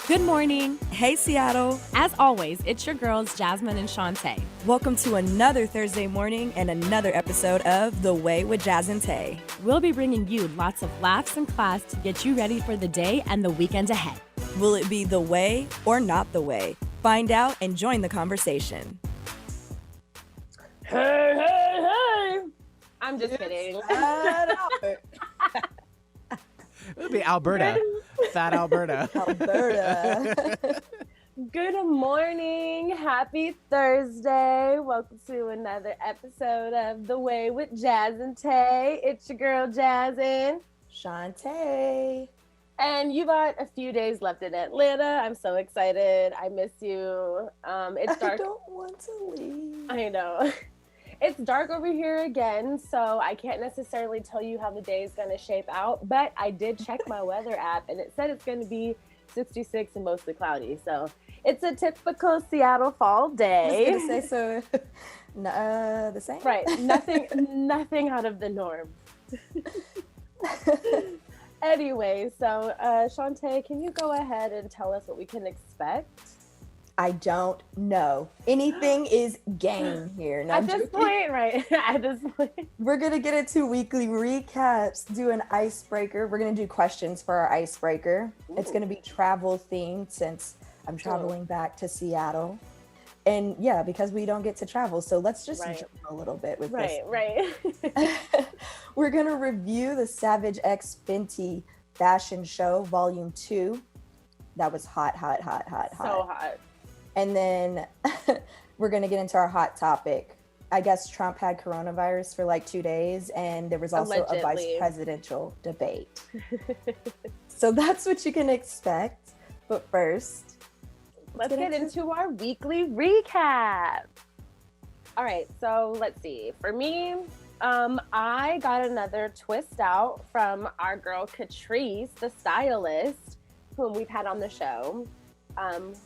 Good morning. Hey, Seattle. As always, it's your girls, Jasmine and Shantae. Welcome to another Thursday morning and another episode of The Way with Jazz and Tay. We'll be bringing you lots of laughs and class to get you ready for the day and the weekend ahead. Will it be the way or not the way? Find out and join the conversation. Hey. I'm just kidding. It'll be Alberta. Fat Alberta. Alberta. Good morning. Happy Thursday. Welcome to another episode of The Way with Jazz and Tay. It's your girl, Jazz and Shantae. And you got a few days left in Atlanta. I'm so excited. I miss you. It's dark. I don't want to leave. I know. It's dark over here again, so I can't necessarily tell you how the day is going to shape out, but I did check my weather app, and it said it's going to be 66 and mostly cloudy, so it's a typical Seattle fall day. I was going to say, so the same? Right, nothing out of the norm. Anyway, so Shantae, can you go ahead and tell us what we can expect? I don't know. Anything is game here. No, At this point, we're going to get into weekly recaps, do an icebreaker. We're going to do questions for our icebreaker. Ooh. It's going to be travel themed since I'm traveling back to Seattle. And yeah, because we don't get to travel. So let's just jump a little bit with this. Right. We're going to review the Savage X Fenty Fashion Show Volume 2. That was hot. So hot. And then we're going to get into our hot topic. I guess Trump had coronavirus for like 2 days, and there was also a vice presidential debate. So that's what you can expect. But first, let's get into our weekly recap. All right, so let's see. For me, I got another twist out from our girl Catrice, the stylist, whom we've had on the show.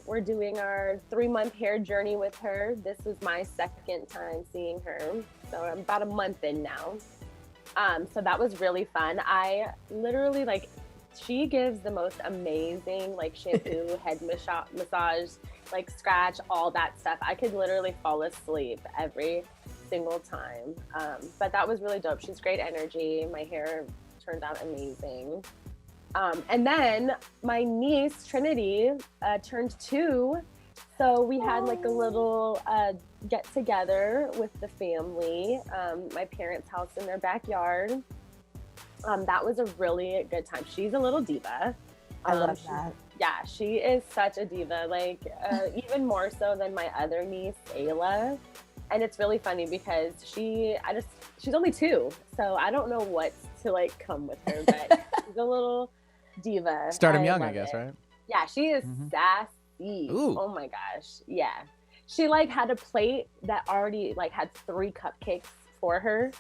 We're doing our 3-month hair journey with her. This was my second time seeing her. So I'm about a month in now. So that was really fun. I literally she gives the most amazing shampoo, head massage, scratch, all that stuff. I could literally fall asleep every single time. But that was really dope. She's great energy. My hair turned out amazing. And then my niece, Trinity, turned 2. So we had a little get together with the family, my parents' house in their backyard. That was a really good time. She's a little diva. I love that. Yeah, she is such a diva, even more so than my other niece, Ayla. And it's really funny because she's only 2. So I don't know what to come with her, but she's a little diva. Start them young, I guess, right? Yeah, she is sassy. Ooh. Oh my gosh. Yeah. She had a plate that already had 3 cupcakes for her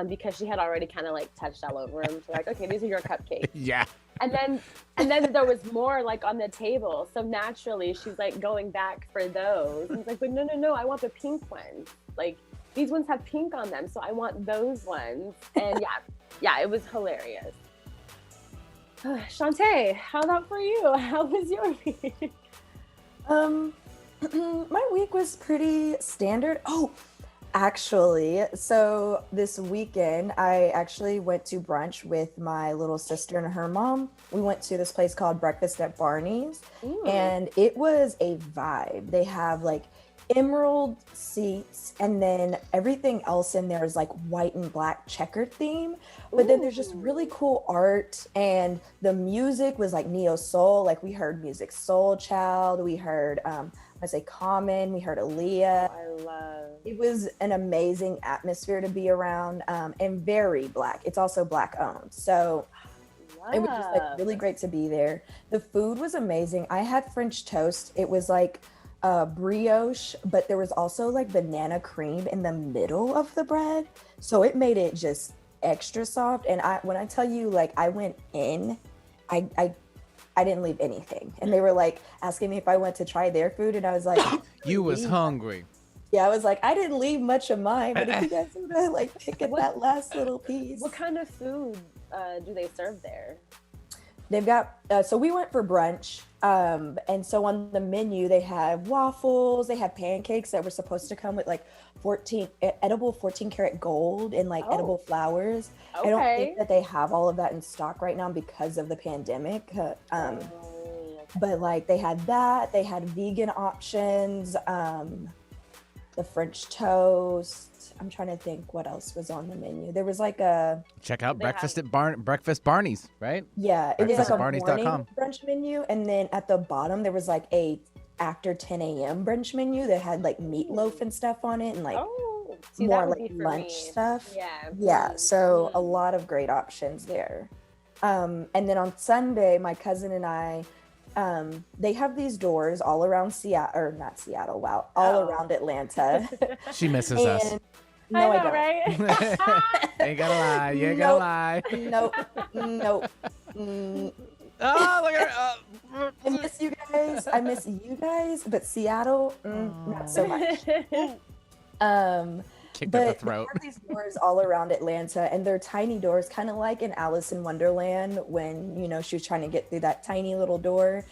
because she had already kind of touched all over them. So okay, these are your cupcakes. Yeah. And then there was more on the table. So naturally she's going back for those. And it's but no, I want the pink ones. These ones have pink on them, so I want those ones. And yeah, it was hilarious. Shantae, how about for you? How was your week? My week was pretty standard. Oh, actually, so this weekend, I actually went to brunch with my little sister and her mom. We went to this place called Breakfast at Barney's, and it was a vibe. They have emerald seats, and then everything else in there is white and black checkered theme, but then there's just really cool art, and the music was neo soul. We heard Music Soul Child, we heard Common, we heard Aaliyah. I love it. Was an amazing atmosphere to be around, and very black. It's also black owned, so it was just really great to be there. The food was amazing. I had French toast. It was brioche, but there was also banana cream in the middle of the bread, so it made it just extra soft. And when I tell you I went in, I didn't leave anything, and they were asking me if I went to try their food, and I was you was hungry. Yeah, I was I didn't leave much of mine, but if you guys want to pick at that last little piece. What kind of food do they serve there? They've got so we went for brunch, and so on the menu they had waffles, they had pancakes that were supposed to come with like 14 edible 14 karat gold and like edible flowers. I don't Okay. think that they have all of that in stock right now because of the pandemic. But like they had that, they had vegan options, the French toast. I'm trying to think what else was on the menu. There was like a Check out Breakfast Barney's, right? it was like a breakfastbarneys.com. morning brunch menu, and then at the bottom there was like a after 10 a.m. brunch menu that had like meatloaf and stuff on it, and like see, more that would like be for lunch me. stuff. Yeah. So a lot of great options there. And then on Sunday, my cousin and I, they have these doors all around Seattle, or not Seattle, wow, all around Atlanta. She misses us. No, I know, don't. right? Ain't gonna lie. You ain't gonna Nope. lie. Nope. Oh, look at her. I miss you guys, but Seattle, not so much. Kicked But at the throat. they have these doors all around Atlanta, and they're tiny doors, kind of like in Alice in Wonderland when, you know, she was trying to get through that tiny little door.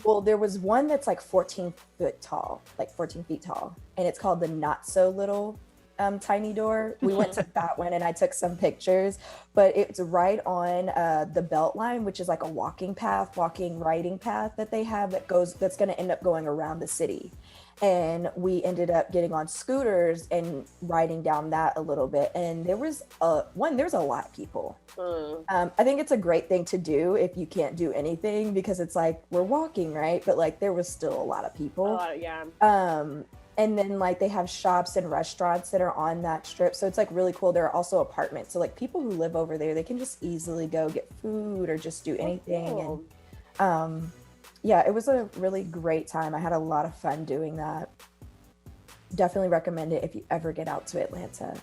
Well, there was one that's like 14 feet tall, and it's called the Not So Little tiny door. We went to that one and I took some pictures, but it's right on the Beltline, which is like a walking riding path that they have that's going to end up going around the city. And we ended up getting on scooters and riding down that a little bit. And there was a lot of people. I think it's a great thing to do if you can't do anything, because it's like we're walking, right? But like there was still a lot of people. And then like they have shops and restaurants that are on that strip. So it's like really cool. There are also apartments. So like people who live over there, they can just easily go get food or just do anything. Cool. And yeah, it was a really great time. I had a lot of fun doing that. Definitely recommend it if you ever get out to Atlanta.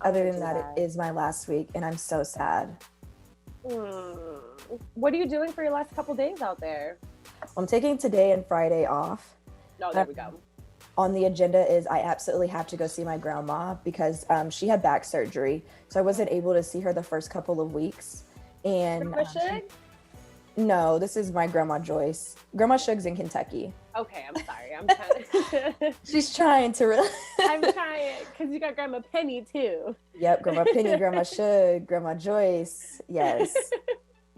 Other than that, it is my last week and I'm so sad. What are you doing for your last couple days out there? I'm taking today and Friday off. Oh, there we go. On the agenda is I absolutely have to go see my grandma because she had back surgery. So I wasn't able to see her the first couple of weeks. And no, this is my grandma Joyce. Grandma Shug's in Kentucky. Okay, I'm sorry. I'm trying. She's trying to really. I'm trying because you got Grandma Penny too. Yep, Grandma Penny, Grandma Shug, Grandma Joyce. Yes.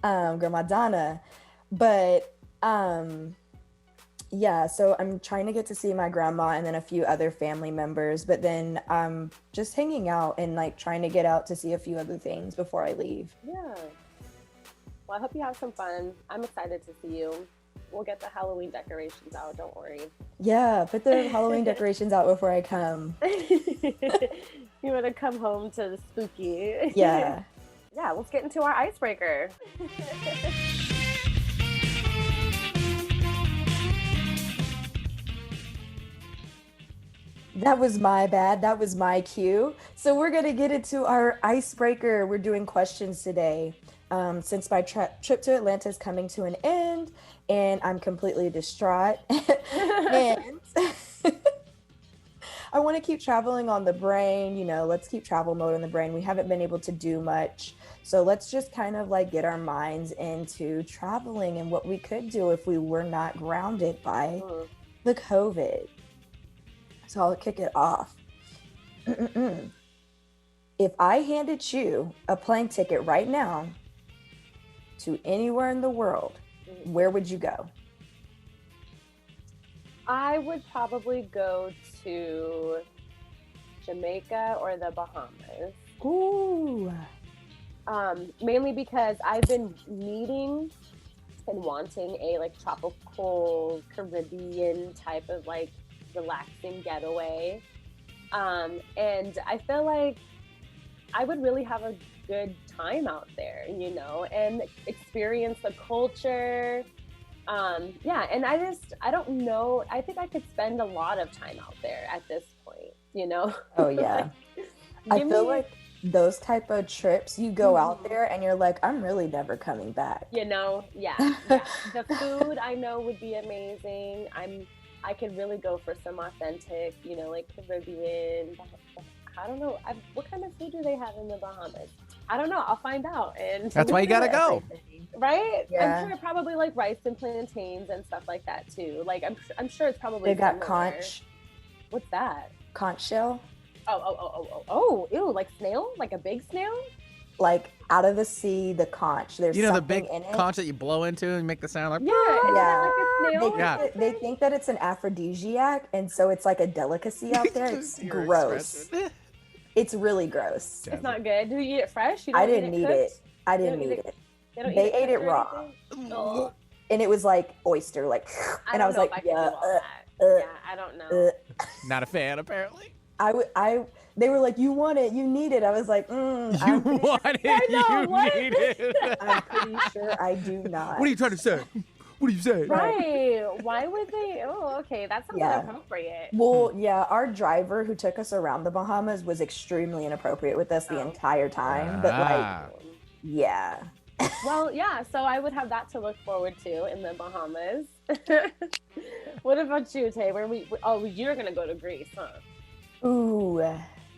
Grandma Donna. But yeah, so I'm trying to get to see my grandma and then a few other family members, but then I'm just hanging out and like trying to get out to see a few other things before I leave. Yeah. Well, I hope you have some fun. I'm excited to see you. We'll get the Halloween decorations out, don't worry. Yeah, put the Halloween decorations out before I come. You want to come home to the spooky. Yeah. Yeah, let's get into our icebreaker. That was my bad. That was my cue. So we're going to get into our icebreaker. We're doing questions today. Since my trip to Atlanta is coming to an end and I'm completely distraught. And I want to keep traveling on the brain. You know, let's keep travel mode on the brain. We haven't been able to do much. So let's just kind of like get our minds into traveling and what we could do if we were not grounded by the COVID. So I'll kick it off. If I handed you a plane ticket right now to anywhere in the world, where would you go? I would probably go to Jamaica or the Bahamas. Ooh. Mainly because I've been needing and wanting a like tropical Caribbean type of like relaxing getaway. And I feel like I would really have a good time out there, you know, and experience the culture. Yeah, and I don't know. I think I could spend a lot of time out there at this point, you know? Oh, yeah. I feel like those type of trips, you go out there and you're like, I'm really never coming back. You know? Yeah. The food I know would be amazing. I could really go for some authentic, you know, like Caribbean. I don't know. What kind of food do they have in the Bahamas? I don't know. I'll find out. And That's why you gotta go. right? Yeah. I'm sure probably like rice and plantains and stuff like that too. Like I'm sure it's probably They got similar. conch What's that? shell, Oh, ew, like snail? Like a big snail? like out of the sea, the conch. There's You know the something big in it. conch that you blow into and make the sound like. Yeah, isn't Yeah. it like a snail? or Yeah. something? They think that it's an aphrodisiac, and so it's like a delicacy out there. It's Your gross. expression. It's really gross. It's not good. Do you eat it fresh? You don't I didn't eat it. cooked? I You didn't don't eat it. don't They eat ate it cooked or raw. anything? Ugh. And it was like oyster, like, and I was like, I could yeah, do all that. Yeah, I don't know. Not a fan, apparently. they were like, you want it, you need it. I was like, You I'm pretty, want it, know, you what? need it. I'm pretty sure I do not. What are you trying to say? What are you saying? Right. Why would they? Oh, okay. That sounds Yeah. inappropriate. Well, yeah, our driver who took us around the Bahamas was extremely inappropriate with us the entire time. But Ah. like, yeah. Well, yeah. So I would have that to look forward to in the Bahamas. What about you, Tay? Oh, you're gonna go to Greece, huh? Ooh,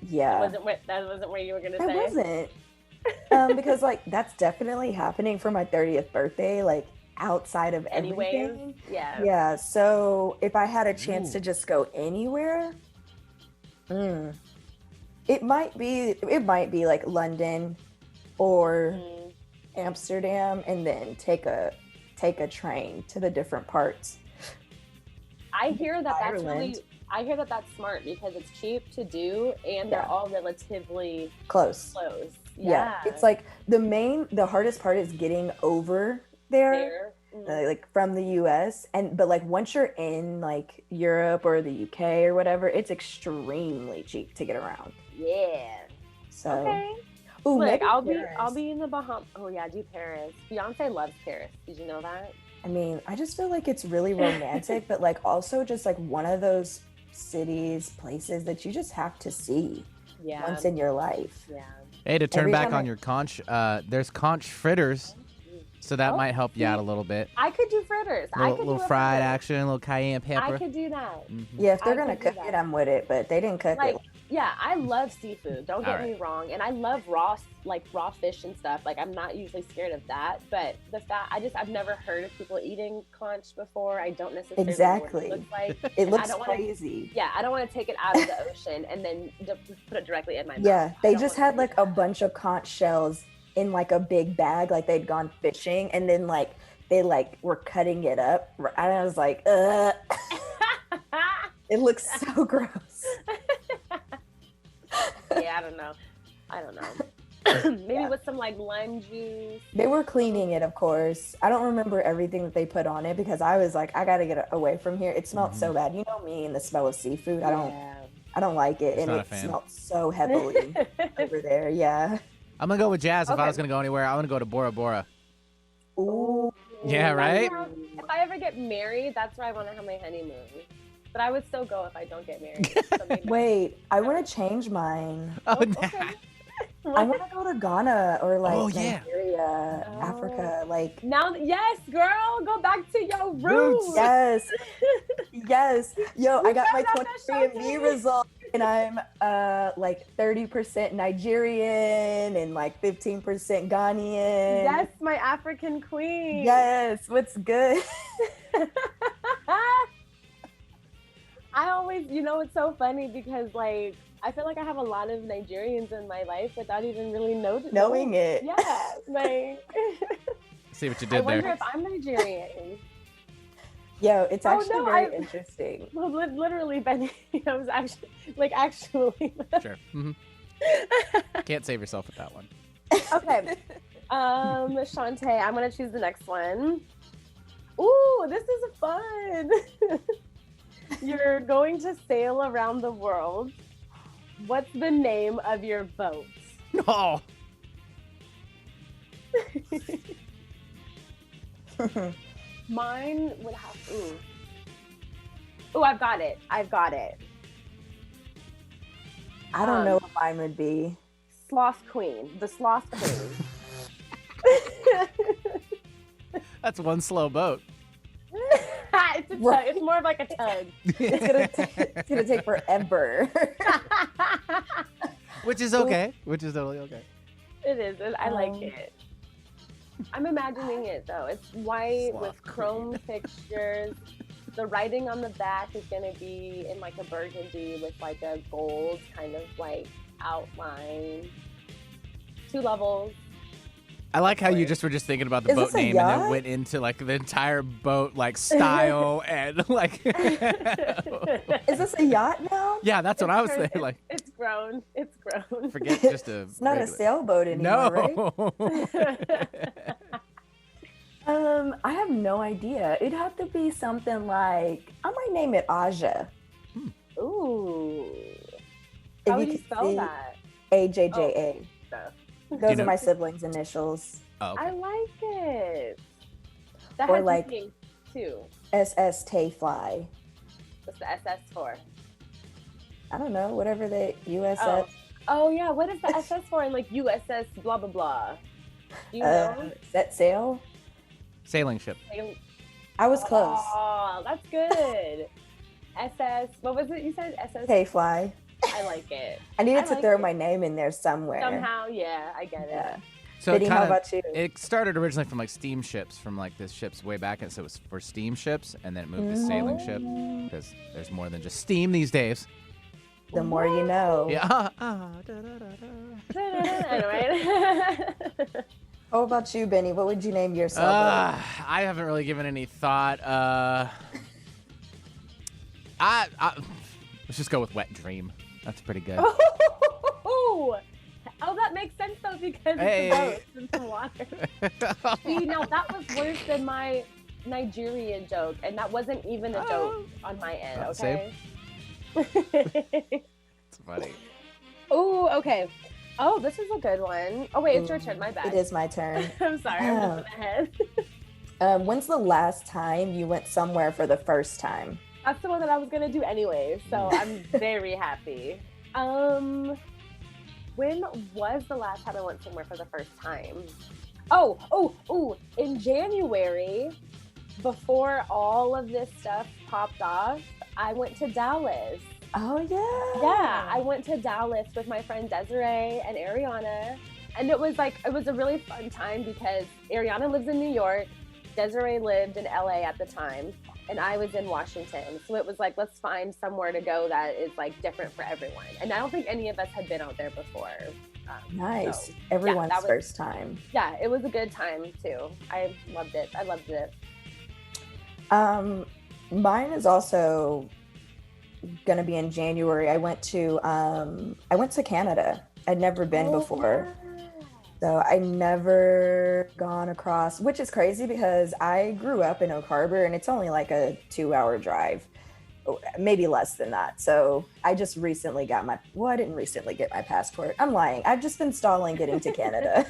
yeah. That wasn't where you were gonna I say. wasn't. Because like that's definitely happening for my 30th birthday, like outside of Anyways, everything. yeah. Yeah. So if I had a chance to just go anywhere, it might be like London or Mm. Amsterdam, and then take a train to the different parts. I hear that that's really. Ireland. I hear that that's smart because it's cheap to do and they're Yeah. all relatively Close. close. Yeah. It's like the hardest part is getting over there. there. Like from the US, but like once you're in like Europe or the UK or whatever, it's extremely cheap to get around. Yeah. So Okay. ooh, Look, maybe I'll Paris. be in the Bahamas. Oh yeah, do Paris. Beyonce loves Paris. Did you know that? I mean, I just feel like it's really romantic, but like also just like one of those cities, places that you just have to see Yeah. once in your life. Yeah. Hey, to turn Every back time on I- your conch, there's conch fritters, so that Oh, might help you see? out a little bit. I could do fritters. I could Little do a fried fritter. action, a little cayenne pepper. I could do that. Mhm. Yeah, if they're I gonna could do cook it, that. I'm with it, but they didn't cook Like, it. yeah, I love seafood. Don't get All me wrong, and I love raw fish and stuff. Like, I'm not usually scared of that, but I've never heard of people eating conch before. I don't necessarily Exactly. know what it looks like. It and looks I don't wanna- crazy. Yeah, I don't want to take it out of the ocean and then put it directly in my mouth. Yeah, I they don't just wanna had do like a bunch of conch shells in like a big bag, like they'd gone fishing, and then like they like were cutting it up, and I was like, that. it looks so gross. Yeah, I don't know. Maybe Yeah. with some like lime juice. They were cleaning it, of course. I don't remember everything that they put on it because I was like, I gotta get away from here. It smelled so bad. You know me and the smell of seafood. I don't like it, Just and not a it fan. smelled so heavily over there. Yeah. I'm gonna go with Jazz. If I Okay. was gonna go anywhere, I'm gonna go to Bora Bora. Ooh. Yeah, right? If I ever get married, that's where I want to have my honeymoon. But I would still go if I don't get married. So maybe- Wait, I want to change mine. Oh, okay. I want to go to Ghana or like Oh, yeah. Nigeria, Oh. Africa. Like, Now, yes, girl, go back to your roots. yes, yes. Yo, I got my found out that 23andMe shit. result, and I'm like 30% Nigerian and like 15% Ghanaian. Yes, my African queen. Yes, what's good? I always, it's so funny because like I feel like I have a lot of Nigerians in my life without even really Knowing it. Yeah, like See what you I did wonder there. if I'm Nigerian. Yo, it's Oh, actually no, very interesting. Well, literally, Benny. I was actually Sure. hmm Can't save yourself with that one. Okay. Shantae, I'm gonna choose the next one. Ooh, this is fun. You're going to sail around the world. What's the name of your boat? Oh, Mine would have. Ooh, I've got it. I don't know what mine would be. Sloth Queen. The Sloth Queen. that's one slow boat. It's a tug. Right. It's more of like a tug. It's gonna take forever. Which is okay. Which is totally okay. It is. I like Um, it. I'm imagining it though. It's white Sloth with chrome Queen. fixtures. The writing on the back is gonna be in like a burgundy with like a gold kind of like outline. 2 levels. I like how you just were just thinking about the Is boat this a name and then yacht? went into like the entire boat like style and like. Is this a yacht now? Yeah, that's what I was It's- saying. Like, it's grown. It's grown. forget just a. It's not a regular- sailboat anymore, right? No. I have no idea. It'd have to be something like I might name it Aja. Ooh. If How you would you could spell see that? AJJA. Stuff. Those know- are my siblings' initials. Oh, I okay. like it. That Or has like- meaning too. SS Tayfly. What's the SS for? I don't know, whatever the USS. Oh. Oh yeah, what is the SS for in like USS blah blah blah? Do you know? Set sail. Sailing ship. I was close. Oh, that's good. SS. What was it you said? SS. Tayfly. I like it. I needed I to like throw it. my name in there somewhere. Somehow, yeah, I get Yeah. it. So Biddy, it how kind of about you? it started originally from like steamships, from like this ships way back, and so it was for steamships, and then it moved to sailing ship because there's more than just steam these days. The more you know. Yeah. Anyway. How about you, Benny? What would you name your sailboat? I haven't really given any thought. Let's just go with Wet Dream. That's pretty good. Oh, that makes sense though because Hey. it's a boat and some water. See, now that was worse than my Nigerian joke, and that wasn't even a joke on my end. About the Okay. It's funny. Oh, okay. Oh, this is a good one. Oh wait, it's your turn. My bad. It is my turn. I'm sorry. I'm jumping ahead. When's the last time you went somewhere for the first time? That's the one that I was gonna do anyway, so I'm very happy. When was the last time I went somewhere for the first time? Oh, in January, before all of this stuff popped off, I went to Dallas. Oh yeah. Yeah, I went to Dallas with my friend Desiree and Ariana, and it was a really fun time because Ariana lives in New York, Desiree lived in LA at the time, and I was in Washington. So it was like, let's find somewhere to go that is like different for everyone. And I don't think any of us had been out there before. Nice. So, Everyone's that was- first time. yeah, it was a good time too. I loved it. Mine is also gonna be in January. I went to Canada. I'd never been before. So I never gone across, which is crazy because I grew up in Oak Harbor and it's only like a 2-hour drive, maybe less than that. So I just recently got I didn't recently get my passport. I'm lying. I've just been stalling getting to Canada.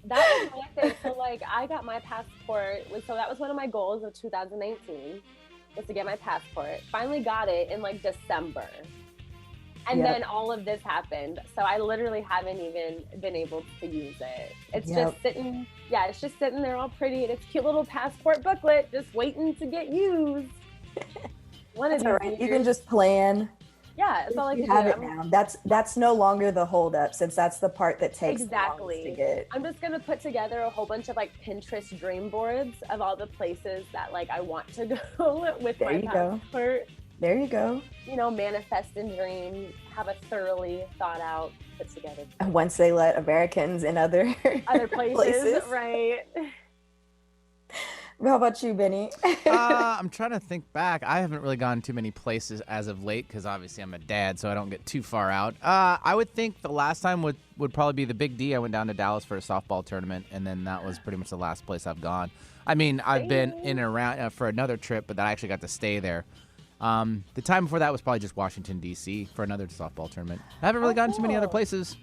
That was my thing. So like I got my passport. So that was one of my goals of 2019 was to get my passport. Finally got it in like December. And Yep. then all of this happened. So I literally haven't even been able to use it. It's Yep. just sitting there all pretty and it's a cute little passport booklet just waiting to get used. One of It's all these right. You years. can just plan. Yeah, that's all I You can have do. it now. That's no longer the holdup since that's the part that takes the longest Exactly. to get. I'm just gonna put together a whole bunch of like Pinterest dream boards of all the places that like I want to go with There my you go. passport. There you go. You know, manifest and dream, have a thoroughly thought out, put together Once they let Americans in other other places, right? How about you, Benny? I'm trying to think back. I haven't really gone too many places as of late because obviously I'm a dad, so I don't get too far out. I would think the last time would probably be the Big D. I went down to Dallas for a softball tournament, and then that was pretty much the last place I've gone. I mean, I've been in and around for another trip, but I actually got to stay there. The time before that was probably just Washington, D.C. for another softball tournament. I haven't really gone to many other cool. places.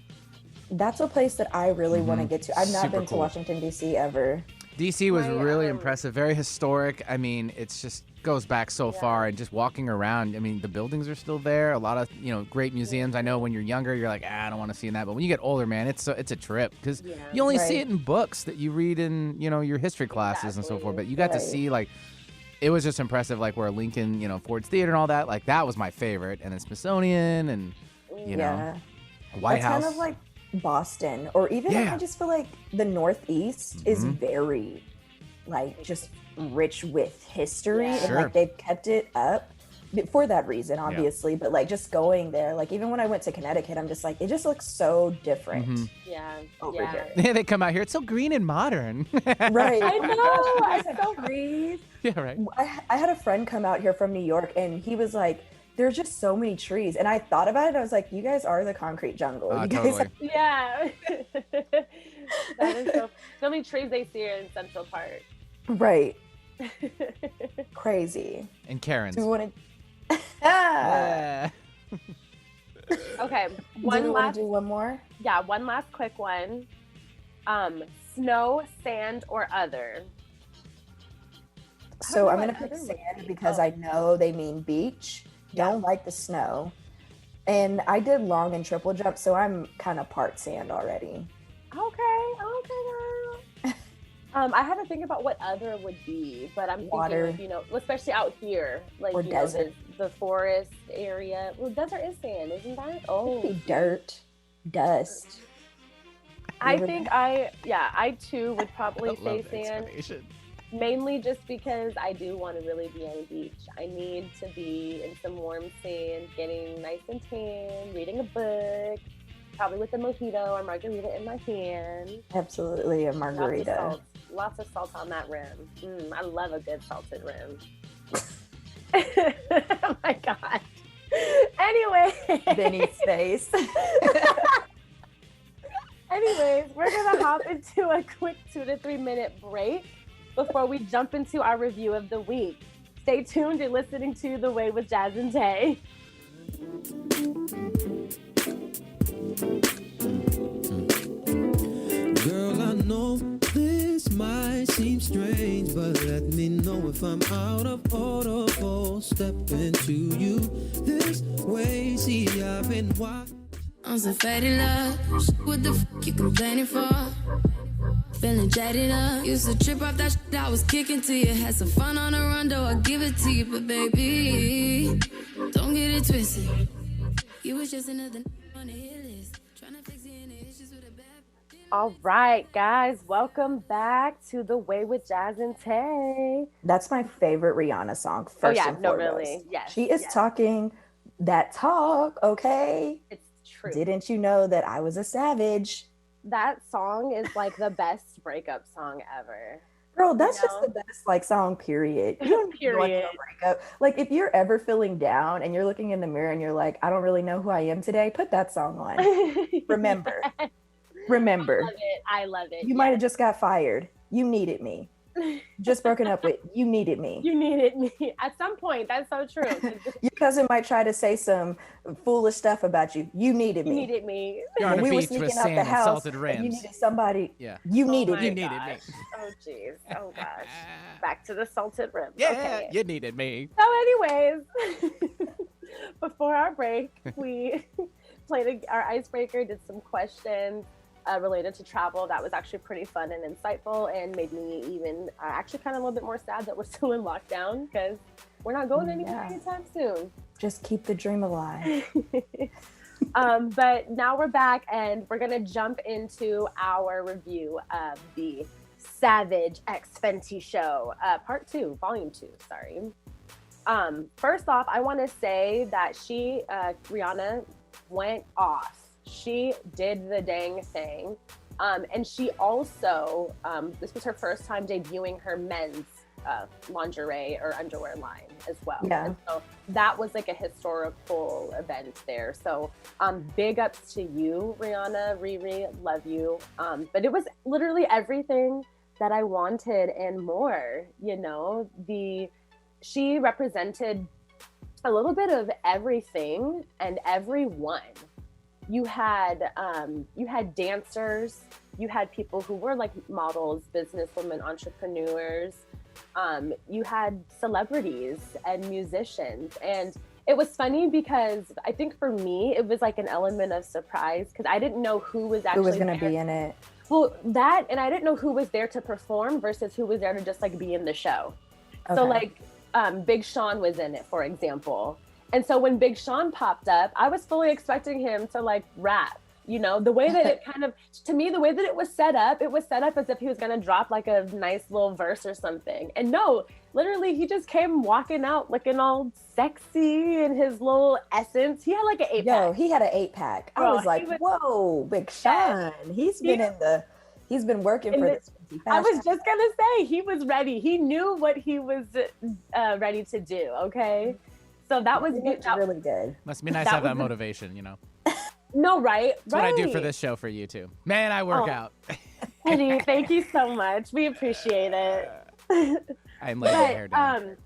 That's a place that I really want to get to. I've not Super been to cool. Washington, D.C. ever. D.C. was My, really impressive, very historic. I mean, it's just goes back so far, and just walking around, I mean, the buildings are still there. A lot of, great museums. I know when you're younger, you're like, I don't want to see that. But when you get older, man, it's a trip because Yeah. you only see Right. it in books that you read in, your history classes and so forth. But you got to Right. see, like, it was just impressive, like, where Lincoln, Ford's Theater and all that. Like, that was my favorite. And then Smithsonian and, Yeah. White That's House. kind of like Boston, or even Yeah. I just feel like the Northeast is very like just rich with history, and Sure. like they've kept it up for that reason, obviously. But like just going there, like even when I went to Connecticut, I'm just like, it just looks so different Yeah. over yeah. here. Yeah, they come out here. It's so green and modern. Right. I know. I so Breathe. Yeah, right. I had a friend come out here from New York, and he was like, there's just so many trees. And I thought about it. I was like, you guys are the concrete jungle. You guys Totally. Yeah. That is so many trees they see here in Central Park. right. Crazy. And Karen's. Do we want to Yeah. Okay. do we One want last to do one more? one last quick one. Snow, sand, or other. So know I'm what gonna pick other would sand be. because Oh. I know they mean beach. Don't like the snow. And I did long and triple jump, so I'm kind of part sand already. Okay, girl. I had to think about what other would be, but I'm Water. thinking, especially out here, like Or desert. the forest area. Well, desert is sand, isn't that? Oh, Maybe dirt, dust. I River. think I too would probably I say love the sand, explanation. mainly just because I do want to really be on a beach. I need to be in some warm sand, getting nice and tan, reading a book, probably with a mojito or margarita in my hand. Absolutely a margarita. Lots of salt on that rim. I love a good salted rim. Oh my god. Anyway. Benny's face. Anyways, we're gonna hop into a quick 2 to 3 minute break before we jump into our review of the week. Stay tuned. You're listening to The Way with Jazz and Tay. Girl, I know this might seem strange, but let me know if I'm out of order for stepping to you this way. See, I've been watching. I'm so faded love. What the f you complaining for? Feeling jaded up. Used to trip off that shit I was kicking to you. Had some fun on the run, though I give it to you. But baby, don't get it twisted. You was just another on the hit list. Trying to fix any issues with a bad. All right, guys, welcome back to The Way with Jazz and Tay. That's my favorite Rihanna song. First and foremost. really. Yes. She is talking that talk, okay? It's true. Didn't you know that I was a savage? That song is like the best breakup song ever. Girl, that's You just know? the best like song, period. You don't need to go into Period. a breakup. Like if you're ever feeling down and you're looking in the mirror and you're like, I don't really know who I am today, put that song on. Remember. Remember. I love it. You might have just got fired. You needed me. Just broken up with. You needed me. You needed me at some point. That's so true. Your cousin might try to say some foolish stuff about you. You needed You me. needed me. You're on When a we were beach with sneaking out sand the and house, salted and rims. you needed somebody. Yeah. You needed my me. You needed me. gosh. Oh jeez. Oh gosh. Back to the salted rims. Yeah, Okay. you needed me. So, anyways, before our break, we played our icebreaker, did some questions related to travel. That was actually pretty fun and insightful, and made me even actually kind of a little bit more sad that we're still in lockdown because we're not going anywhere Yeah. anytime soon. Just keep the dream alive. But now we're back, and we're gonna jump into our review of the Savage X Fenty Show, Part 2, Volume 2. Sorry. First off, I want to say that Rihanna, went off. She did the dang thing, and she also this was her first time debuting her men's lingerie or underwear line as well. Yeah. And so that was like a historical event there. So big ups to you, Rihanna. Riri, love you. But it was literally everything that I wanted and more. She represented a little bit of everything and everyone. You had dancers, you had people who were like models, businesswomen, entrepreneurs. You had celebrities and musicians. And it was funny because I think for me, it was like an element of surprise because I didn't know who was actually Who was going to be in it? Well, that, and I didn't know who was there to perform versus who was there to just like be in the show. Okay. So like Big Sean was in it, for example. And so when Big Sean popped up, I was fully expecting him to like rap. You know, the way that it kind of, to me, the way that it was set up as if he was going to drop like a nice little verse or something. And no, literally, he just came walking out looking all sexy in his little essence. He had like an 8-pack. Yo, he had an 8-pack. I was like, whoa, Big Sean. He's been working for this. I was just going to say, he was ready. He knew what he was ready to do, okay? So that was really good. Must be nice to have that motivation, you know. No, right? That's what I do for this show for you too. Man, I work out. Eddie, thank you so much. We appreciate it. I'm laying my hair down.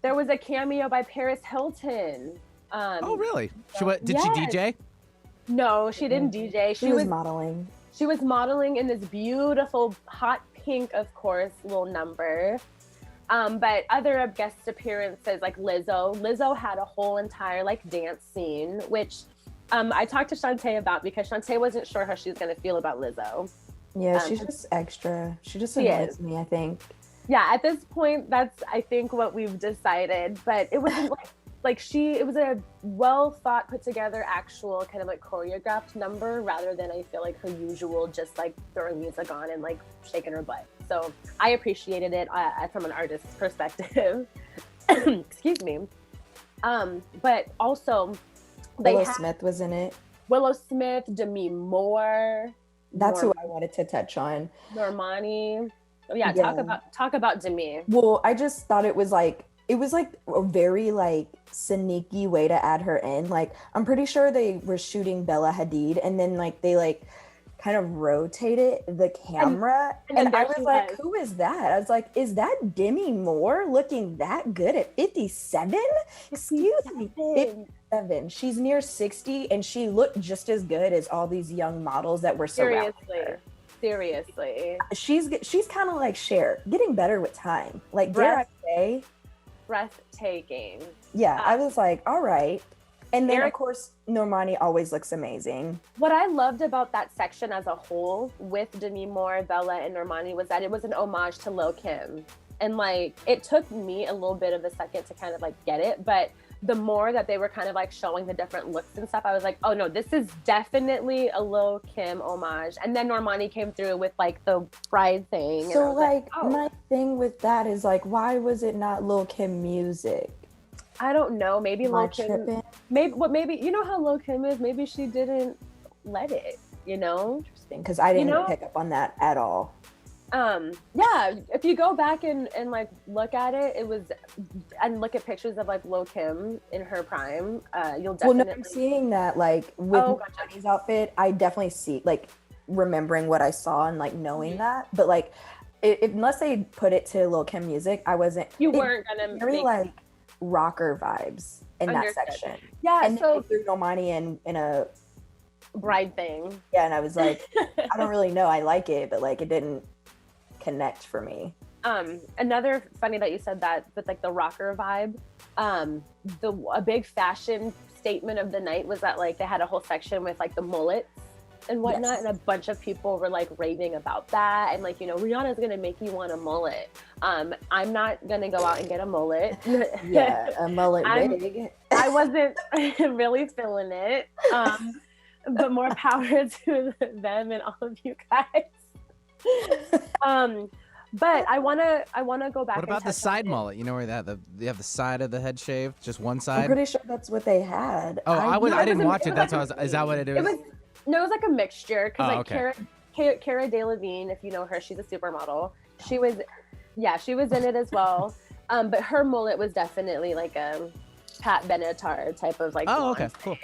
There was a cameo by Paris Hilton. Oh, really? Did she DJ? No, she didn't DJ. She was modeling. She was modeling in this beautiful hot pink, of course, little number. But other guest appearances like Lizzo. Lizzo had a whole entire like dance scene, which I talked to Shantae about because Shantae wasn't sure how she was going to feel about Lizzo. Yeah, she's just extra. She just annoys me, I think. Yeah, at this point, that's, I think, what we've decided. But it was it was a well thought, put together, actual kind of like choreographed number rather than I feel like her usual just like throwing music on and like shaking her butt. So I appreciated it from an artist's perspective. Excuse me. But also, Willow Smith was in it. Willow Smith, Demi Moore. That's who I wanted to touch on. Normani. Oh, yeah, talk about Demi. Well, I just thought it was like a very like sneaky way to add her in. Like I'm pretty sure they were shooting Bella Hadid and then like they like kind of rotated the camera and I was like, who is that? I was like, is that Demi Moore looking that good at 57? Excuse me, 57. She's near 60 and she looked just as good as all these young models that were surrounding her. Seriously. She's kind of like Cher, getting better with time. Like dare I say, breathtaking. Yeah, I was like, all right. And then, of course, Normani always looks amazing. What I loved about that section as a whole with Demi Moore, Bella, and Normani was that it was an homage to Lil' Kim. And, like, it took me a little bit of a second to kind of, like, get it. But the more that they were kind of, like, showing the different looks and stuff, I was like, oh, no, this is definitely a Lil' Kim homage. And then Normani came through with, like, the bride thing. So, like, my thing with that is, like, why was it not Lil' Kim music? I don't know. Maybe Lil' Kim. Maybe you know how Lil' Kim is. Maybe she didn't let it. You know. Interesting, because I didn't pick up on that at all. Yeah. If you go back and like look at it, and look at pictures of like Lil' Kim in her prime, you'll definitely. Well, no, I'm seeing that like with Normani's outfit. I definitely see like remembering what I saw and like knowing that, but like unless they put it to Lil' Kim music, I wasn't. You weren't gonna very like rocker vibes in that section. Yeah, and so threw Normani in a bride thing. Yeah, and I was like, I don't really know. I like it, but like it didn't connect for me. Another funny that you said that with like the rocker vibe. A big fashion statement of the night was that like they had a whole section with like the mullets and whatnot, and a bunch of people were like raving about that and like, you know, Rihanna's gonna make you want a mullet. I'm not gonna go out and get a mullet. Yeah, a mullet wig. I wasn't really feeling it, but more power to them and all of you guys. But I wanna go back. What about the side mullet? You know where you have the side of the head shaved, just one side. I'm pretty sure that's what they had. Oh, I didn't watch it. That's why is that what it is? No, it was like a mixture because Cara Delevingne, if you know her, she's a supermodel. She was in it as well. But her mullet was definitely like a Pat Benatar type of like. Oh, okay, cool.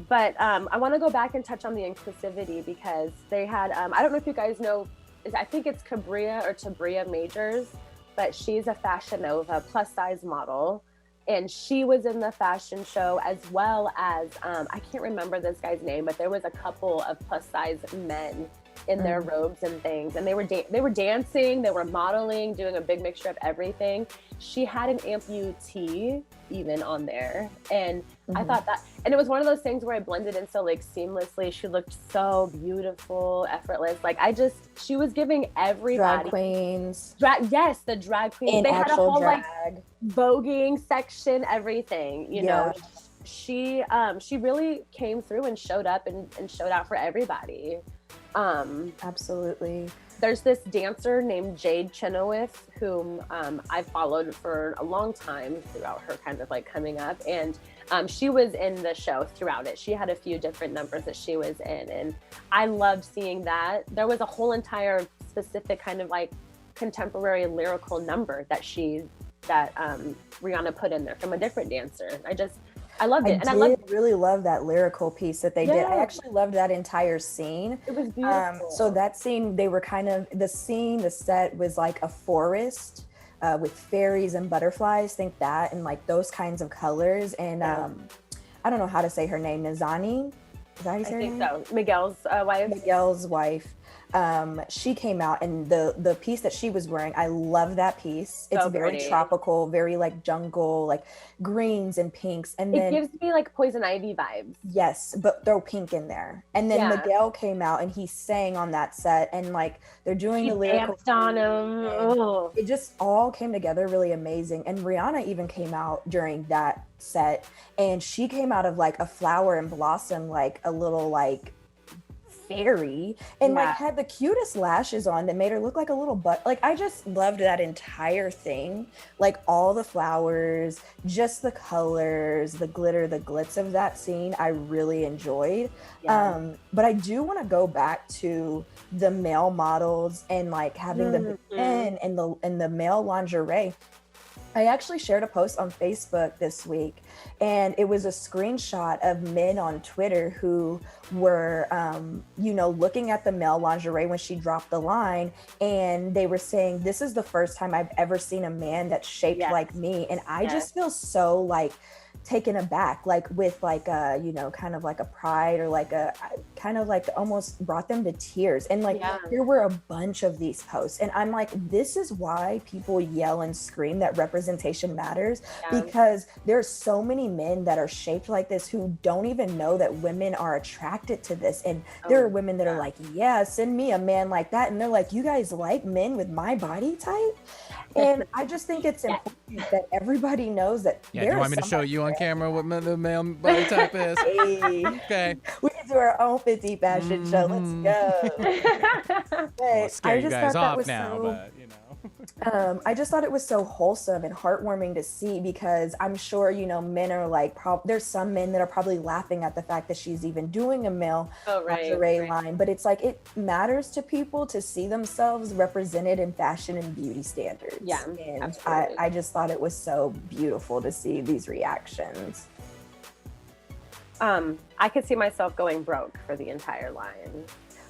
But I want to go back and touch on the inclusivity because they had. I don't know if you guys know. I think it's Tabria Majors, but she's a Fashion Nova plus size model. And she was in the fashion show as well as, I can't remember this guy's name, but there was a couple of plus size men in their robes and things. And they were dancing, they were modeling, doing a big mixture of everything. She had an amputee even on there. And I thought that, and it was one of those things where I blended in so like seamlessly. She looked so beautiful, effortless. Like she was giving everybody. Drag queens. Yes, the drag queens. In they had a whole drag. like voguing section, everything, you know. she really came through and showed up and showed out for everybody. Absolutely. There's this dancer named Jade Chenoweth, whom I followed for a long time throughout her kind of like coming up. And she was in the show throughout it. She had a few different numbers that she was in. And I loved seeing that. There was a whole entire specific kind of like contemporary lyrical number that Rihanna put in there from a different dancer. I loved it. I really love that lyrical piece that they did. I actually loved that entire scene. It was beautiful. So that scene, they were kind of, the set was like a forest with fairies and butterflies, think that, and like those kinds of colors. And I don't know how to say her name, Nizani? Is that how you say her name? I think so. Miguel's wife. She came out, and the piece that she was wearing, I love that piece. It's very pretty. tropical, very like jungle, like greens and pinks, and then it gives me like Poison Ivy vibes. Yes, but throw pink in there. And then Miguel came out and he sang on that set, and like they're doing the lyrical on him. It just all came together really amazing. And Rihanna even came out during that set, and she came out of like a flower and blossom, like a little like fairy, and like had the cutest lashes on that made her look like a little butt. Like I just loved that entire thing, like all the flowers, just the colors, the glitter, the glitz of that scene. I really enjoyed. But I do want to go back to the male models and like having the men and the male lingerie. I actually shared a post on Facebook this week, and it was a screenshot of men on Twitter who were, looking at the male lingerie when she dropped the line, and they were saying, this is the first time I've ever seen a man that's shaped like me. And I just feel so like taken aback, like with like a, kind of like a pride, or like a kind of like almost brought them to tears. And like there were a bunch of these posts, and I'm like, this is why people yell and scream that representation matters, because there's so many men that are shaped like this who don't even know that women are attracted to this. And there are women that are like, send me a man like that, and they're like, you guys like men with my body type? And I just think it's important that everybody knows that. Do you want me to show you on camera what the male body type is? Hey. Okay. We can do our own 50 fashion show. Let's go. I'll scare you guys off now, but I just thought it was so wholesome and heartwarming to see, because I'm sure, men are like, there's some men that are probably laughing at the fact that she's even doing a male lingerie line, but it's like, it matters to people to see themselves represented in fashion and beauty standards. Yeah, and absolutely. I just thought it was so beautiful to see these reactions. I could see myself going broke for the entire line.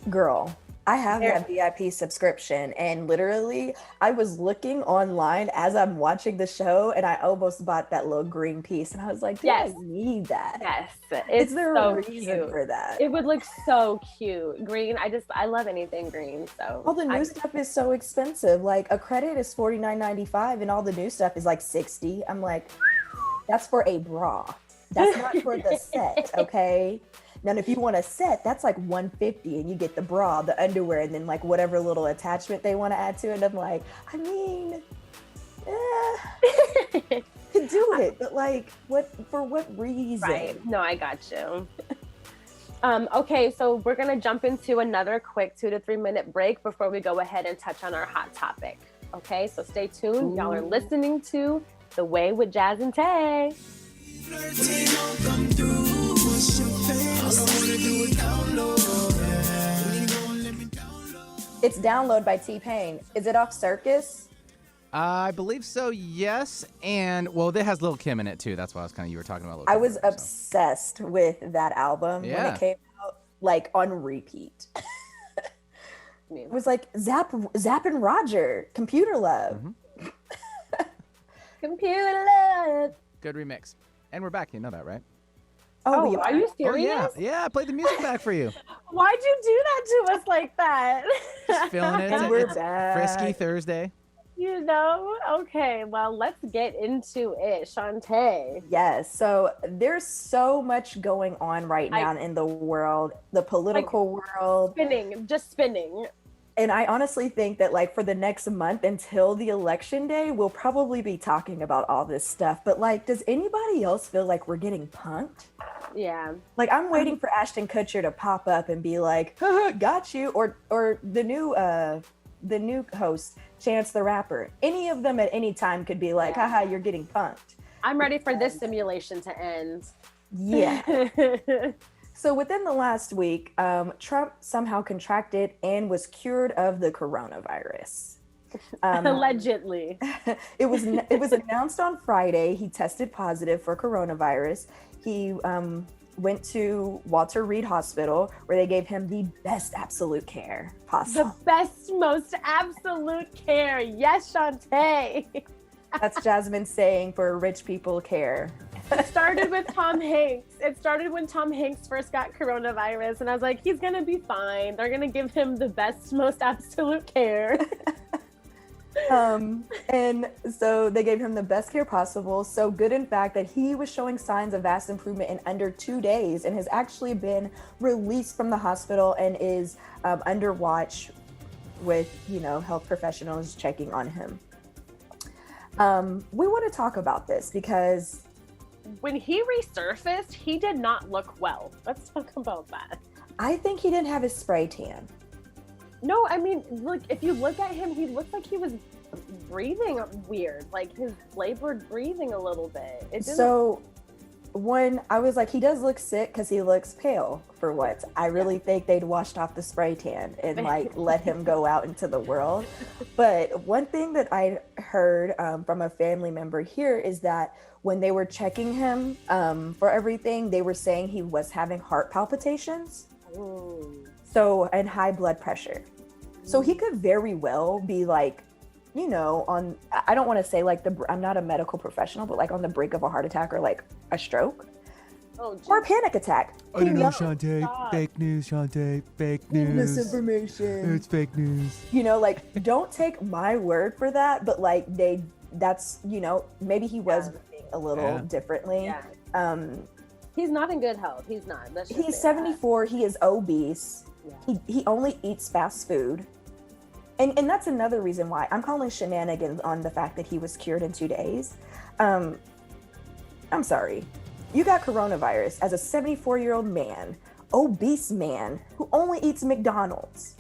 Girl, I have that VIP subscription, and literally I was looking online as I'm watching the show, and I almost bought that little green piece, and I was like, do I need that? Yes. Is there so a reason cute for that? It would look so cute. Green, I love anything green. So all the new stuff is so expensive. Like a credit is $49.95, and all the new stuff is like $60. I'm like, that's for a bra. That's not for the set, okay? Now, if you want a set, that's like $150, and you get the bra, the underwear, and then like whatever little attachment they want to add to it. And I'm like, I mean, could do it, but like, for what reason? Right. No, I got you. Okay, so we're gonna jump into another quick 2 to 3 minute break before we go ahead and touch on our hot topic. Okay, so stay tuned. Y'all are listening to The Way with Jazz and Tay. It's Download by T-Pain. Is it off Circus? I believe so, yes. And, well, that has Lil' Kim in it, too. That's why you were talking about Lil' Kim. I was obsessed with that album when it came out, like, on repeat. It was like Zapp and Roger, Computer Love. Computer Love. Good remix. And we're back. You know that, right? Oh, are you serious? Yeah, I played the music back for you. Why'd you do that to us like that? Just feeling it. We're back. Frisky Thursday. Okay, well, let's get into it. Shantae. Yes, so there's so much going on right now in the world, the political world. Just spinning. And I honestly think that like for the next month until the election day, we'll probably be talking about all this stuff. But like, does anybody else feel like we're getting punked? Yeah. Like I'm waiting for Ashton Kutcher to pop up and be like, haha, got you, or the new host, Chance the Rapper. Any of them at any time could be like, haha, you're getting punked. I'm ready for this simulation to end. Yeah. So within the last week, Trump somehow contracted and was cured of the coronavirus. Allegedly. It was announced on Friday he tested positive for coronavirus. He went to Walter Reed Hospital where they gave him the best absolute care possible. The best, most absolute care. Yes, Shantae. That's Jasmine saying for rich people care. It started with Tom Hanks. It started when Tom Hanks first got coronavirus, and I was like, he's gonna be fine. They're gonna give him the best, most absolute care. And so they gave him the best care possible. So good, in fact, that he was showing signs of vast improvement in under 2 days and has actually been released from the hospital and is under watch with, health professionals checking on him. We want to talk about this because when he resurfaced, he did not look well. Let's talk about that. I think he didn't have his spray tan. No, I mean, look, if you look at him, he looked like he was breathing weird, like his labored breathing a little bit. So when I was like, he does look sick because he looks pale for once. I really think they'd washed off the spray tan and like let him go out into the world. But one thing that I heard from a family member here is that when they were checking him for everything, they were saying he was having heart palpitations. So, and high blood pressure. So he could very well be like, on, I don't want to say like I'm not a medical professional, but like on the brink of a heart attack or like a stroke or a panic attack. I don't know, Shantae. Fake news, Shantae. Fake news. Misinformation. It's fake news. Like, don't take my word for that, but like that's, maybe he was breathing a little differently. Yeah. He's not in good health. He's not. He's 74. He is obese. Yeah. He only eats fast food. And that's another reason why I'm calling shenanigans on the fact that he was cured in 2 days. I'm sorry. You got coronavirus as a 74-year-old man, obese man who only eats McDonald's.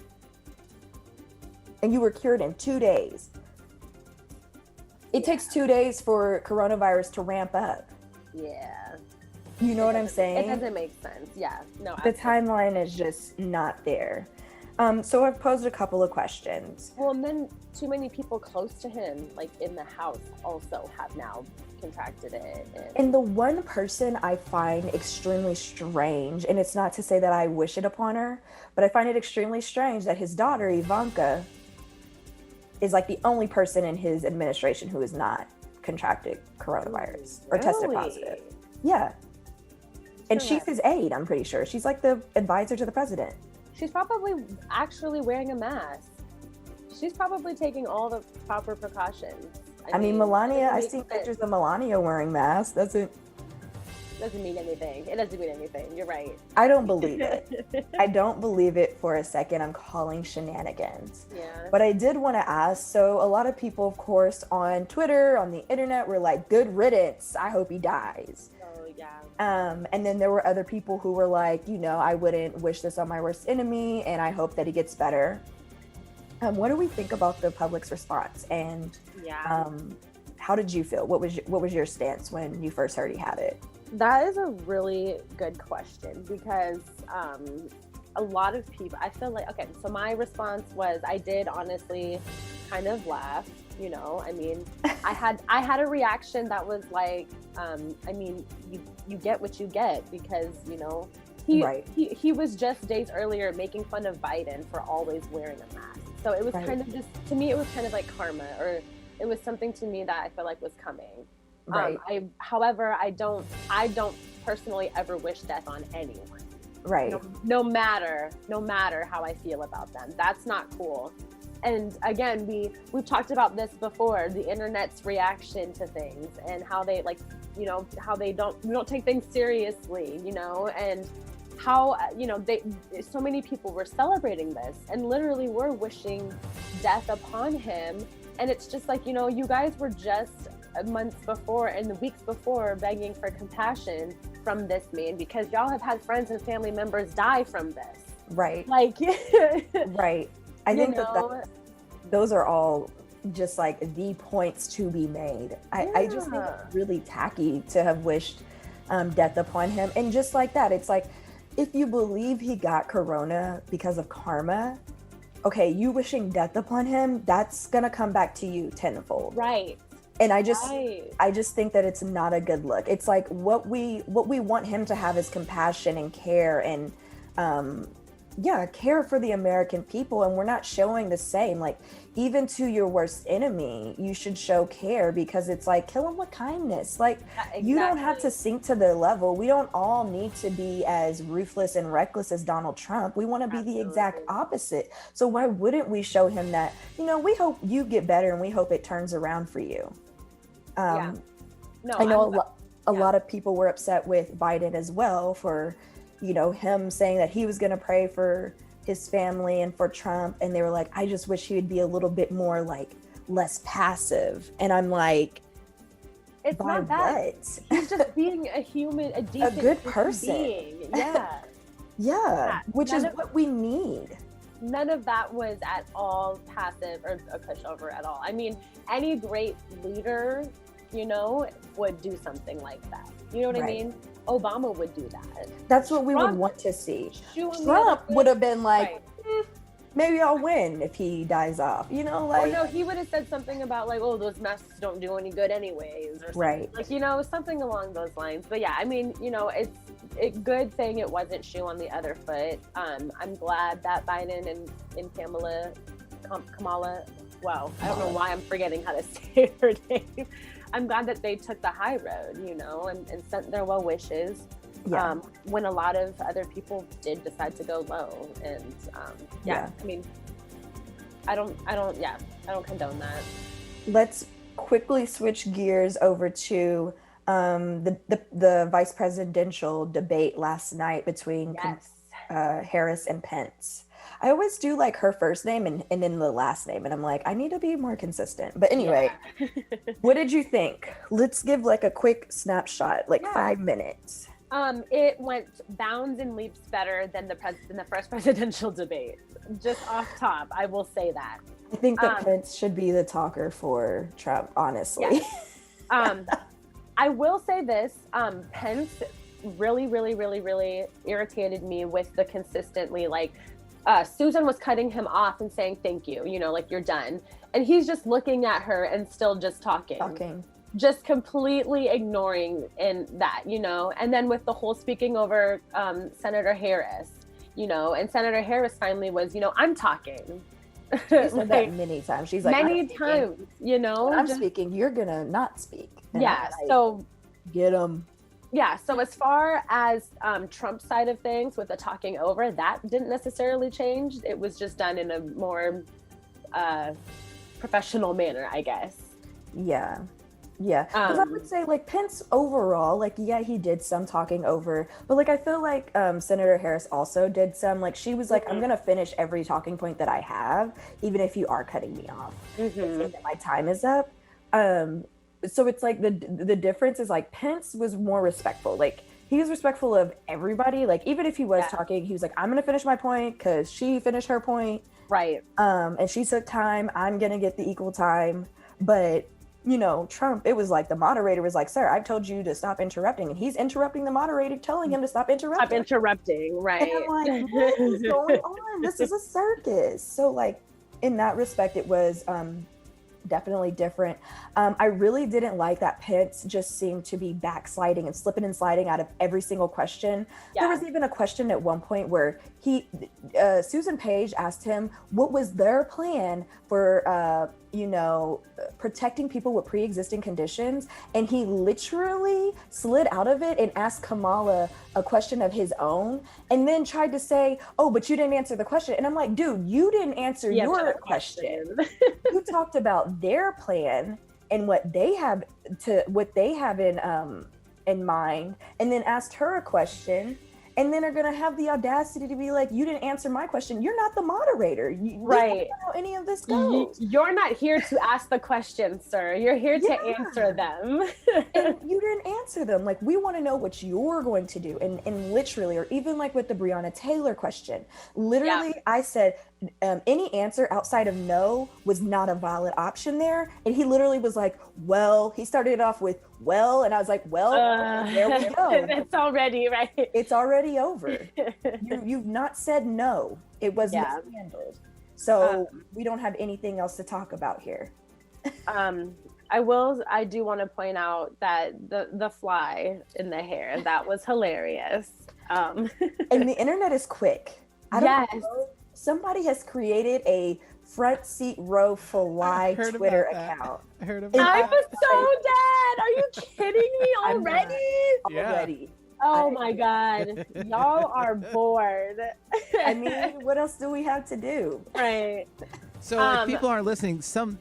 And you were cured in 2 days. It takes 2 days for coronavirus to ramp up. Yeah. You know what I'm saying? It doesn't make sense. Yeah. No. The timeline is just not there. So I've posed a couple of questions. Well, and then too many people close to him, like in the house, also have now contracted it. And the one person I find extremely strange, and it's not to say that I wish it upon her, but I find it extremely strange that his daughter, Ivanka, is like the only person in his administration who has not contracted coronavirus or tested positive. Yeah. And she's his aide, I'm pretty sure. She's like the advisor to the president. She's probably actually wearing a mask. She's probably taking all the proper precautions. I mean Melania, I've seen pictures of Melania wearing masks. Doesn't mean anything. It doesn't mean anything. You're right. I don't believe it. I don't believe it for a second. I'm calling shenanigans. Yeah. But I did want to ask, so a lot of people, of course, on Twitter, on the internet, were like, good riddance. I hope he dies. Oh, yeah. And then there were other people who were like, I wouldn't wish this on my worst enemy, and I hope that he gets better. What do we think about the public's response? And how did you feel? What was your stance when you first heard he had it? That is a really good question because a lot of people, I feel like, okay, so my response was I did honestly kind of laugh. I mean, I had a reaction that was like, you get what you get because, he was just days earlier making fun of Biden for always wearing a mask. So it was kind of just, to me, it was kind of like karma, or it was something to me that I feel like was coming. Right. However, I don't personally ever wish death on anyone. Right. No matter how I feel about them. That's not cool. And again, we've talked about this before, the internet's reaction to things and how they how we don't take things seriously, and how so many people were celebrating this and literally were wishing death upon him. And it's just like, you guys were just months before and the weeks before begging for compassion from this man because y'all have had friends and family members die from this. Right. Like, right. I think that those are all just like the points to be made. I just think it's really tacky to have wished death upon him. And just like that, it's like, if you believe he got corona because of karma, okay, you wishing death upon him, that's gonna come back to you tenfold. Right. And I just think that it's not a good look. It's like what we want him to have is compassion and care and care for the American people, and we're not showing the same. Like, even to your worst enemy, you should show care, because it's like, kill them with kindness. Like, exactly. You don't have to sink to their level. We don't all need to be as ruthless and reckless as Donald Trump. We want to be the exact opposite. So why wouldn't we show him that, we hope you get better and we hope it turns around for you. I know a lot of people were upset with Biden as well for, him saying that he was going to pray for his family and for Trump. And they were like, I just wish he would be a little bit more like less passive. And I'm like, it's not that. What? He's just being a human, a decent, a good person. Being. Yeah. Yeah. Which is what we need. None of that was at all passive or a pushover at all. I mean, any great leader, would do something like that. You know what I mean? Obama would do that. That's what we would want to see. Trump would have been like, maybe I'll win if he dies off, like. Oh no, he would have said something about like, oh, those masks don't do any good anyways, or something. Like, something along those lines. But yeah, I mean, it's a good thing it wasn't shoe on the other foot. I'm glad that Biden and Kamala, wow, I don't know why I'm forgetting how to say her name. I'm glad that they took the high road, and sent their well wishes. Yeah. When a lot of other people did decide to go low. And I mean, I don't condone that. Let's quickly switch gears over to the vice presidential debate last night between Harris and Pence. I always do like her first name and then the last name, and I'm like, I need to be more consistent. But anyway, what did you think? Let's give like a quick snapshot, 5 minutes. It went bounds and leaps better than the first presidential debate. Just off top, I will say that. I think that Pence should be the talker for Trump, honestly. Yeah. I will say this, Pence really, really, really, really irritated me with the consistently, Susan was cutting him off and saying, thank you, like, you're done. And he's just looking at her and still just talking. Just completely ignoring in that, and then with the whole speaking over Senator Harris, and Senator Harris finally was, I'm talking. She said that many times. She's like, many times, when I'm speaking, you're gonna not speak. And so get them. Yeah, so as far as Trump's side of things with the talking over, that didn't necessarily change. It was just done in a more professional manner, I guess. Yeah. Because I would say, Pence overall, he did some talking over. But, I feel like Senator Harris also did some. She was like, I'm going to finish every talking point that I have, even if you are cutting me off. My time is up. So it's the difference is Pence was more respectful. He was respectful of everybody. Even if he was talking, he was like, I'm going to finish my point because she finished her point. Right. And she took time. I'm going to get the equal time. But, Trump, it was the moderator was like, sir, I've told you to stop interrupting. And he's interrupting the moderator, telling him to stop interrupting. Stop interrupting, right. And I'm like, what is going on? This is a circus. So, in that respect, it was definitely different. I really didn't like that Pence just seemed to be backsliding and slipping and sliding out of every single question. There was even a question at one point where Susan Page asked him what was their plan for protecting people with pre-existing conditions, and he literally slid out of it and asked Kamala a question of his own, and then tried to say, oh, but you didn't answer the question. And I'm like, dude, you didn't answer your question. You talked about their plan and what they have in mind, and then asked her a question, and then are going to have the audacity to be like, you didn't answer my question. You're not the moderator. Right. We don't know how any of this goes. You're not here to ask the questions, sir. You're here to answer them. And you didn't answer them. Like, we want to know what you're going to do. And literally, or even like with the Breonna Taylor question, literally, I said, any answer outside of no was not a valid option there. And he literally was like, well, he started it off with, well, and I was like, well, there we go. It's already right. It's already over. You've not said no. It was mishandled. So we don't have anything else to talk about here. I do want to point out that the fly in the hair, that was hilarious. And the internet is quick. I don't know. Somebody has created a front seat row fly Twitter account. I heard about I that. was so dead. Are you kidding me already? Already. Oh my God. Y'all are bored. I mean, what else do we have to do? Right. So if people aren't listening, some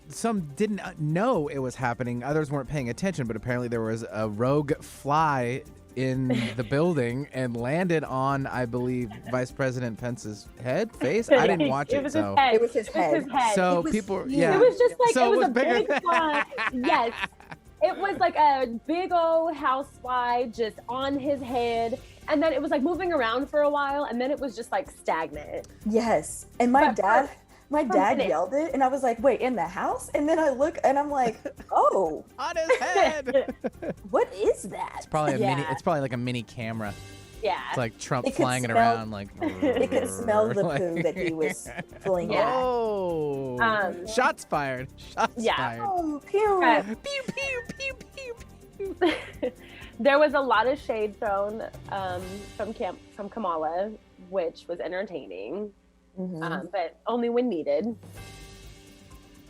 didn't know it was happening. Others weren't paying attention, but apparently there was a rogue fly in the building and landed on, I believe, Vice President Pence's face. I didn't watch it. It was So his head. It was his head. So was people, huge. yeah. It was just like, So it was a bigger big fly. Yes. It was like a big old housefly just on his head. And then it was like moving around for a while. And then it was just like stagnant. Yes. And my dad minute. yelled it, and I was like, wait, in the house? And then I look and I'm like, oh, on his head. what is that? It's probably a mini. Yeah. It's probably like a mini camera. Yeah. It's like Trump It could flying it smell- around, like. It could smell the poo that he was flinging. Yeah. Oh. Shots fired. Shots Yeah. fired. Oh, pew. Pew pew pew pew pew. There was a lot of shade thrown from Kamala, which was entertaining, but only when needed.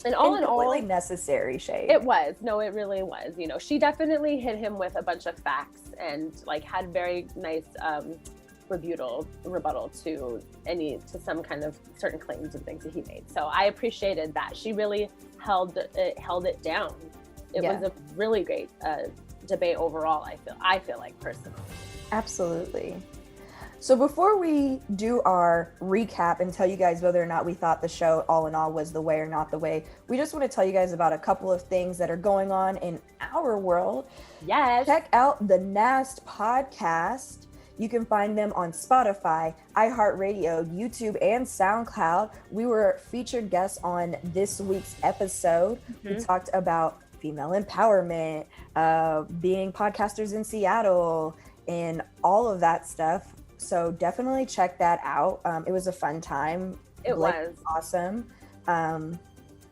And all in all, completely necessary shade. it was. No, it really was. You know, she definitely hit him with a bunch of facts and like had very nice rebuttal to some kind of certain claims and things that he made. So I appreciated that. She really held it down. It was a really great debate overall. I feel like personally. Absolutely. So before we do our recap and tell you guys whether or not we thought the show all in all was the way or not the way, we just want to tell you guys about a couple of things that are going on in our world. Yes. Check out the NAST podcast. You can find them on Spotify, iHeartRadio, YouTube, and SoundCloud. We were featured guests on this week's episode. We talked about female empowerment, being podcasters in Seattle, and all of that stuff. So definitely check that out. It was a fun time. It Blake was awesome. And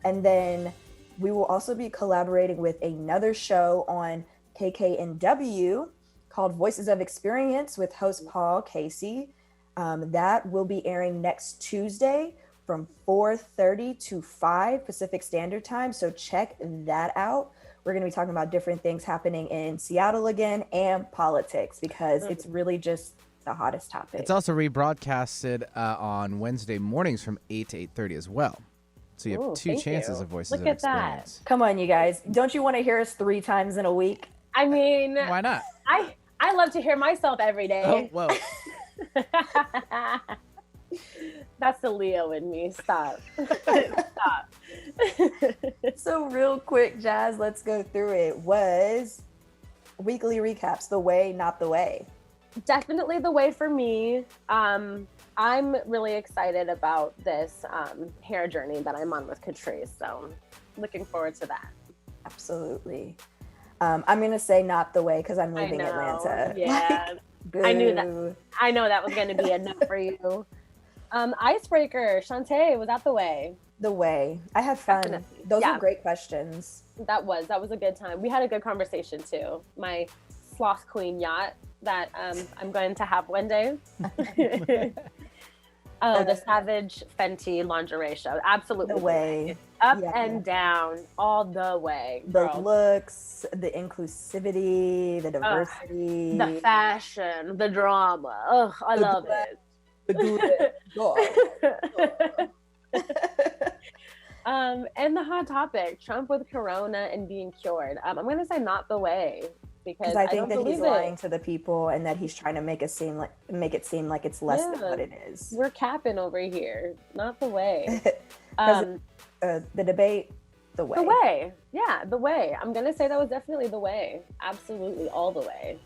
then we will also be collaborating with another show on KKNW called Voices of Experience with host Paul Casey. That will be airing next Tuesday from 4:30 to 5 Pacific Standard Time. So check that out. We're going to be talking about different things happening in Seattle again and politics because it's really just the hottest topic. It's also rebroadcasted on Wednesday mornings from 8 to 8:30 as well. So you have two chances of Voices Look of at that. Experience. Come on, you guys. Don't you want to hear us 3 times in a week? I mean, Why not? I love to hear myself every Oh, day. whoa. That's the Leo in me. Stop. Stop. So real quick, Jazz, let's go through it. Was weekly recaps the way, not the way? Definitely the way for me. I'm really excited about this hair journey that I'm on with Catrice. So looking forward to that. Absolutely. I'm going to say not the way because I'm leaving I know. Atlanta. Yeah. Like, I knew that. boo. I know that was going to be a no for you. Icebreaker, Shantae, was that the way? The way. I had fun. Definitely. Those Yeah. were great questions. That was a good time. We had a good conversation too. My sloth queen yacht that I'm going to have one day. The Savage Fenty lingerie show. Absolutely. The way. Up Yeah. and down, all the way. The Girl. looks, the inclusivity, the diversity. The fashion, the drama. Ugh, I love it. The good. And the hot topic, Trump with Corona and being cured. I'm going to say not the way. because I I think don't that he's believe lying it. to the people, and that he's trying to make it seem like it's less than what it is. We're capping over here. Not the way. 'Cause the debate, the way. The way. Yeah, the way. I'm going to say that was definitely the way. Absolutely all the way.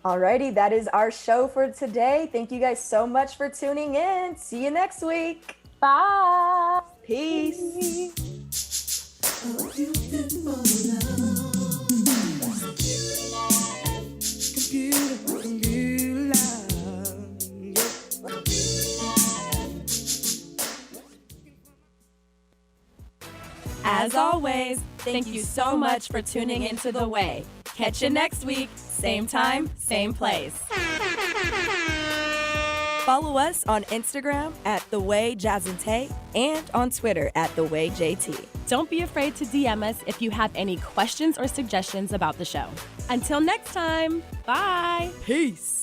Alrighty, that is our show for today. Thank you guys so much for tuning in. See you next week. Bye. Peace. As always, thank you so much for tuning into The Way. Catch you next week, same time, same place. Follow us on Instagram at The Way Jazz and Tay and on Twitter at The Way JT. Don't be afraid to DM us if you have any questions or suggestions about the show. Until next time, bye. Peace.